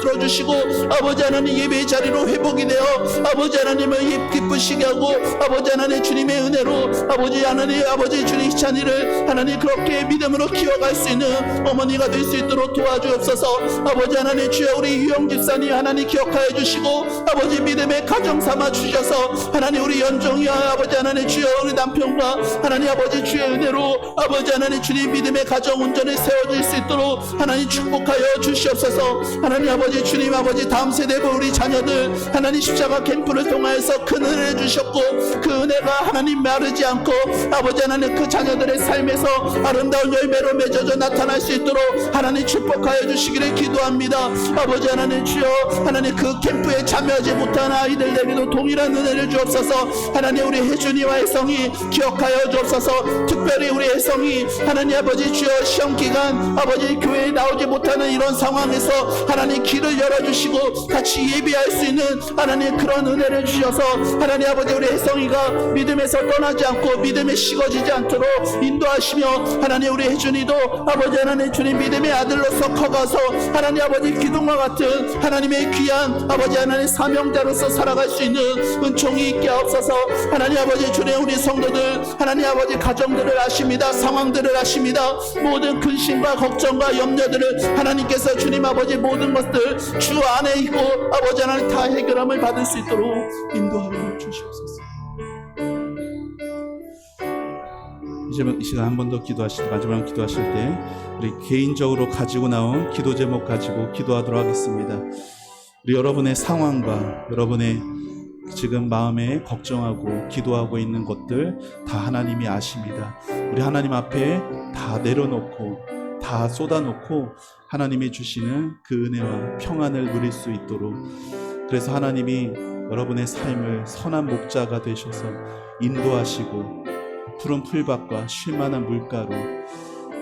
들어주시고 아버지 하나님 예배의 자리로 회복이 되어 아버지 하나님을 기쁘시게 하고 아버지 하나님 주님의 은혜로 아버지 하나님 아버지 주님 희찬이를 하나님 그렇게 믿음으로 키워갈 수 있는 어머니가 될 수 있도록 도와주옵소서. 아버지 하나님 주여, 우리 유영 집사님 하나님 기억하여 주시고 아버지 믿음의 가정 삼아 주셔서 하나님 우리 연종이와 아버지 하나님 주여 우리 남편과 하나님 아버지 주의 은혜로 아버지 하나님 주님 믿음의 가정 온전히 세워질 수 있도록 하나님 축복하여 주시옵소서. 하나님 아버지 주님 아버지 다음 세대 우리 자녀들 하나님 십자가 캠프를 통하여서 큰 은혜를 주셨고 그 은혜가 하나님 마르지 않고 아버지 하나님 그 자녀들의 삶에서 아름다운 열매로 맺어져 나타날 수 있도록 하나님 축복하여 주시기를 기도합니다. 아버지 하나님 주여, 하나님 그 캠프에 참여하지 못한 아이들에게도 동일한 은혜를 주옵소서. 하나님 우리 혜준이와 혜성이 기억하여 주옵소서. 특별히 우리 혜성이 하나님 아버지 주여 시험기간 아버지 교회에 나오지 못하는 이런 상황에서 하나님 길을 열어주시고 같이 예배할 수 있는 하나님 그런 은혜를 주셔서 하나님 아버지 우리 혜성이가 믿음에서 떠나지 않고 믿음에 식어지지 않도록 인도하시며 하나님 우리 혜준이도 아버지 하나님 주님 믿음의 아들로서 커가서 하나님 아버지 기둥과 같은 하나님의 귀한 아버지 하나님 사명자로서 살아갈 수 있는 은총이 있게 하옵소서. 하나님 아버지 주님 우리 성도들 하나님 아버지 가정들을 아십니다. 상황들을 아십니다. 모든 근심과 걱정과 염려들을 하나님께서 주님 아버지 모든 것들 주 안에 있고 아버지 하나님 다 해결함을 받을 수 있도록 인도하여 주시옵소서. 이 시간 한 번 더 기도하실 마지막 기도하실 때 우리 개인적으로 가지고 나온 기도 제목 가지고 기도하도록 하겠습니다. 우리 여러분의 상황과 여러분의 지금 마음에 걱정하고 기도하고 있는 것들 다 하나님이 아십니다. 우리 하나님 앞에 다 내려놓고 다 쏟아놓고 하나님이 주시는 그 은혜와 평안을 누릴 수 있도록, 그래서 하나님이 여러분의 삶을 선한 목자가 되셔서 인도하시고 푸른 풀밭과 쉴만한 물가로,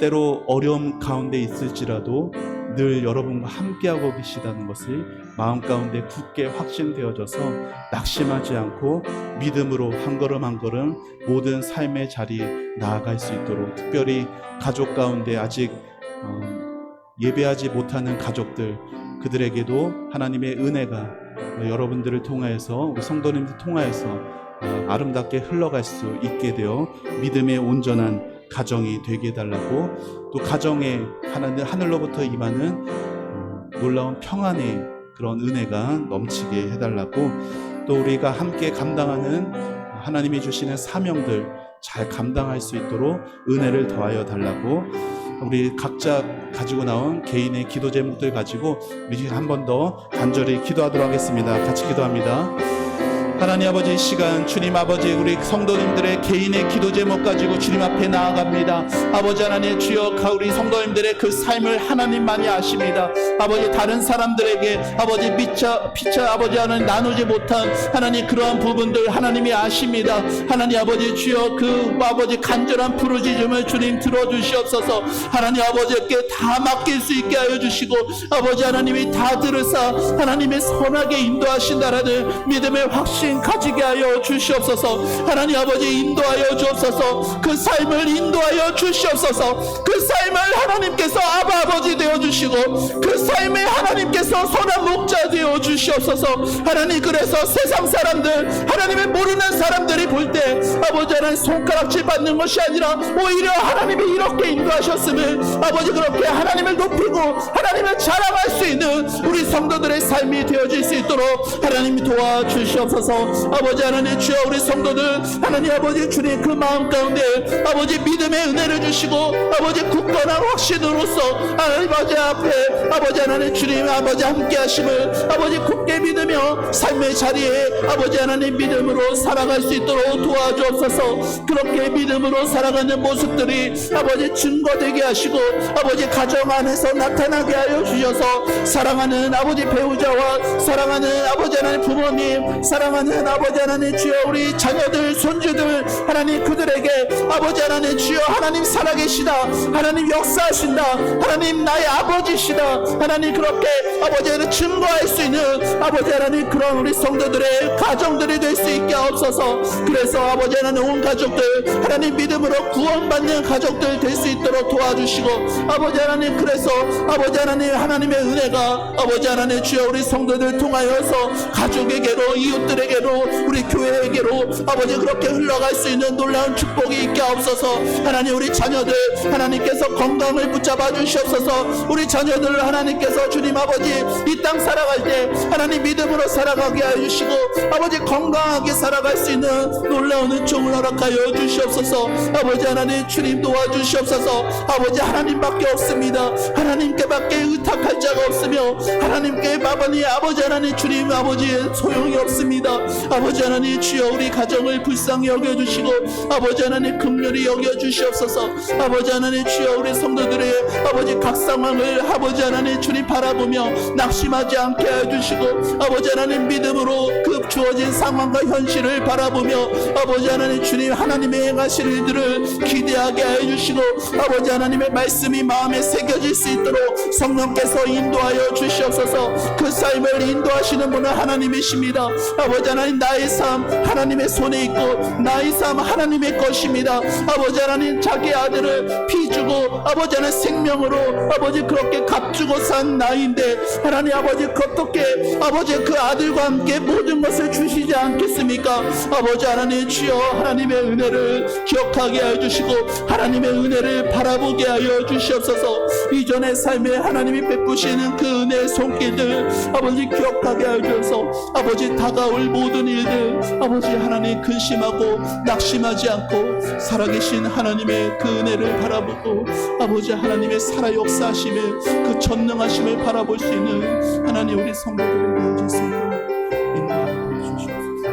때로 어려움 가운데 있을지라도 늘 여러분과 함께하고 계시다는 것을 마음 가운데 굳게 확신되어져서 낙심하지 않고 믿음으로 한 걸음 한 걸음 모든 삶의 자리에 나아갈 수 있도록, 특별히 가족 가운데 아직 예배하지 못하는 가족들, 그들에게도 하나님의 은혜가 여러분들을 통하여서 우리 성도님들 통하여서 아름답게 흘러갈 수 있게 되어 믿음의 온전한 가정이 되게 해달라고, 또 가정에 하늘로부터 임하는 놀라운 평안의 그런 은혜가 넘치게 해달라고, 또 우리가 함께 감당하는 하나님이 주시는 사명들 잘 감당할 수 있도록 은혜를 더하여 달라고, 우리 각자 가지고 나온 개인의 기도 제목들 가지고 우리 한 번 더 간절히 기도하도록 하겠습니다. 같이 기도합니다. 하나님 아버지, 이 시간 주님 아버지, 우리 성도님들의 개인의 기도 제목 가지고 주님 앞에 나아갑니다. 아버지 하나님, 주여 우리 성도님들의 그 삶을 하나님만이 아십니다. 아버지, 다른 사람들에게 아버지 피차 아버지 하나님 나누지 못한 하나님 그러한 부분들 하나님이 아십니다. 하나님 아버지, 주여 그 아버지 간절한 부르짖음을 주님 들어주시옵소서. 하나님 아버지께 다 맡길 수 있게 하여 주시고, 아버지 하나님이 다 들으사 하나님의 선하게 인도하신다라는 믿음의 확신 가지게 하여 주시옵소서. 하나님 아버지, 인도하여 주옵소서. 그 삶을 인도하여 주시옵소서. 그 삶을 하나님께서 아바 아버지 되어 주시고, 그 삶에 하나님께서 선한 목자 되어 주시옵소서. 하나님, 그래서 세상 사람들, 하나님을 모르는 사람들이 볼 때 아버지 하나님 손가락질 받는 것이 아니라 오히려 하나님이 이렇게 인도하셨음을 아버지 그렇게 하나님을 높이고 하나님을 자랑할 수 있는 우리 성도들의 삶이 되어질 수 있도록 하나님이 도와주시옵소서. 아버지 하나님, 주여 우리 성도들 하나님 아버지 주님 그 마음 가운데 아버지 믿음의 은혜를 주시고, 아버지 굳건한 확신으로서 하나님 아버지 앞에 아버지 하나님 주님 아버지 함께 하심을 아버지 굳게 믿으며 삶의 자리에 아버지 하나님 믿음으로 살아갈 수 있도록 도와주옵소서. 그렇게 믿음으로 살아가는 모습들이 아버지 증거되게 하시고, 아버지 가정 안에서 나타나게 하여 주셔서 사랑하는 아버지 배우자와 사랑하는 아버지 하나님 부모님, 사랑하는 아버지 하나님 주여 우리 자녀들 손주들 하나님 그들에게 아버지 하나님 주여 하나님 살아계시다, 하나님 역사하신다, 하나님 나의 아버지시다, 하나님 그렇게 아버지 하나님 증거할 수 있는 아버지 하나님 그런 우리 성도들의 가정들이 될 수 있게 하옵소서. 그래서 아버지 하나님 온 가족들 하나님 믿음으로 구원받는 가족들 될 수 있도록 도와주시고, 아버지 하나님 그래서 아버지 하나님 하나님의 은혜가 아버지 하나님 주여 우리 성도들 통하여서 가족에게로 이웃들에게로 우리 교회에게로 아버지 그렇게 흘러갈 수 있는 놀라운 축복이 있게 하옵소서. 하나님 우리 자녀들 하나님께서 건강을 붙잡아 주시옵소서. 우리 자녀들 하나님께서 주님 아버지 이 땅 살아갈 때 하나님 믿음으로 살아가게 하여 주시고, 아버지 건강하게 살아갈 수 있는 놀라운 은총을 허락하여 주시옵소서. 아버지 하나님 주님 도와주시옵소서. 아버지 하나님밖에 없습니다. 하나님께밖에 의탁할 자가 없으며 하나님께 아버지 하나님 주님 아버지의 소용이 없습니다. 아버지 하나님 주여 우리 가정을 불쌍히 여겨주시고, 아버지 하나님 긍휼히 여겨주시옵소서. 아버지 하나님 주여 우리 성도들의 아버지 각 상황을 아버지 하나님 주님 바라보며 낙심하지 않게 해주시고, 아버지 하나님 믿음으로 그 주어진 상황과 현실을 바라보며 아버지 하나님 주님 하나님의 행하실 일들을 기대하게 해주시고, 아버지 하나님의 말씀이 마음에 새겨질 수 있도록 성령께서 인도하여 주시옵소서. 그 삶을 인도하시는 분은 하나님이십니다. 아버지 하나님 나의 삶 하나님의 손에 있고 나의 삶 하나님의 것입니다. 아버지 하나님 자기 아들을 피 주고 아버지 하나님 생명으로 아버지 그렇게 값주고 산 나인데 하나님 아버지 어떻게 아버지 그 아들과 함께 모든 것을 주시지 않겠습니까? 아버지 하나님 주여 하나님의 은혜를 기억하게 하여 주시고 하나님의 은혜를 바라보게 하여 주시옵소서. 이전의 삶에 하나님이 베푸시는 그 은혜의 손길들 아버지 기억하게 하여 주셔서 아버지 다가올 모든 일들 아버지 하나님 근심하고 낙심하지 않고 살아계신 하나님의 그 은혜를 바라보고 아버지 하나님의 살아 역사하심을 그 전능하심을 바라볼 수 있는 하나님 우리 성도들이 되어질 수 있도록 인도하여 주시옵소서.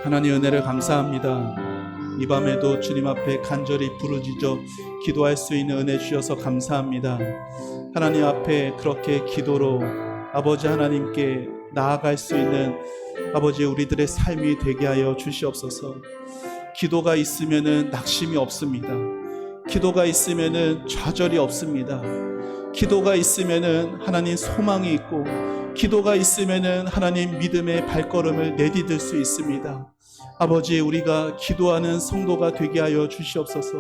하나님 은혜를 감사합니다. 이 밤에도 주님 앞에 간절히 부르짖어 기도할 수 있는 은혜 주셔서 감사합니다. 하나님 앞에 그렇게 기도로 아버지 하나님께 나아갈 수 있는 아버지 우리들의 삶이 되게 하여 주시옵소서. 기도가 있으면은 낙심이 없습니다. 기도가 있으면은 좌절이 없습니다. 기도가 있으면은 하나님 소망이 있고, 기도가 있으면은 하나님 믿음의 발걸음을 내디딜 수 있습니다. 아버지, 우리가 기도하는 성도가 되게 하여 주시옵소서.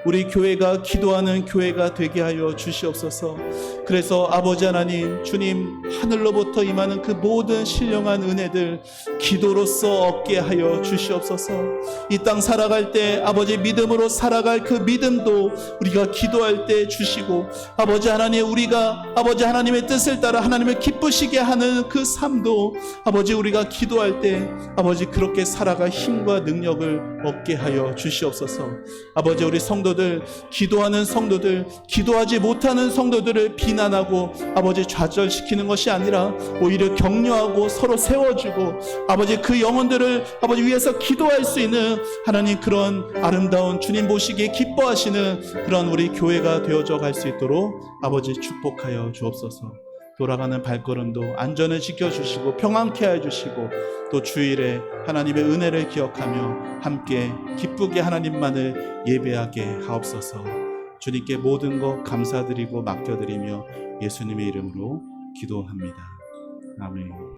우리 교회가 기도하는 교회가 되게 하여 주시옵소서. 그래서 아버지 하나님, 주님 하늘로부터 임하는 그 모든 신령한 은혜들 기도로서 얻게 하여 주시옵소서. 이 땅 살아갈 때 아버지 믿음으로 살아갈 그 믿음도 우리가 기도할 때 주시고, 아버지 하나님, 우리가 아버지 하나님의 뜻을 따라 하나님을 기쁘시게 하는 그 삶도 아버지 우리가 기도할 때 아버지 그렇게 살아갈 힘과 능력을 얻게 하여 주시옵소서. 아버지, 우리 성도들, 기도하는 성도들, 기도하지 못하는 성도들을 비난하고 아버지 좌절시키는 것이 아니라 오히려 격려하고 서로 세워주고 아버지 그 영혼들을 아버지 위해서 기도할 수 있는 하나님, 그런 아름다운 주님 보시기에 기뻐하시는 그런 우리 교회가 되어져 갈 수 있도록 아버지 축복하여 주옵소서. 돌아가는 발걸음도 안전을 지켜주시고 평안케 해주시고, 또 주일에 하나님의 은혜를 기억하며 함께 기쁘게 하나님만을 예배하게 하옵소서. 주님께 모든 것 감사드리고 맡겨드리며 예수님의 이름으로 기도합니다. 아멘.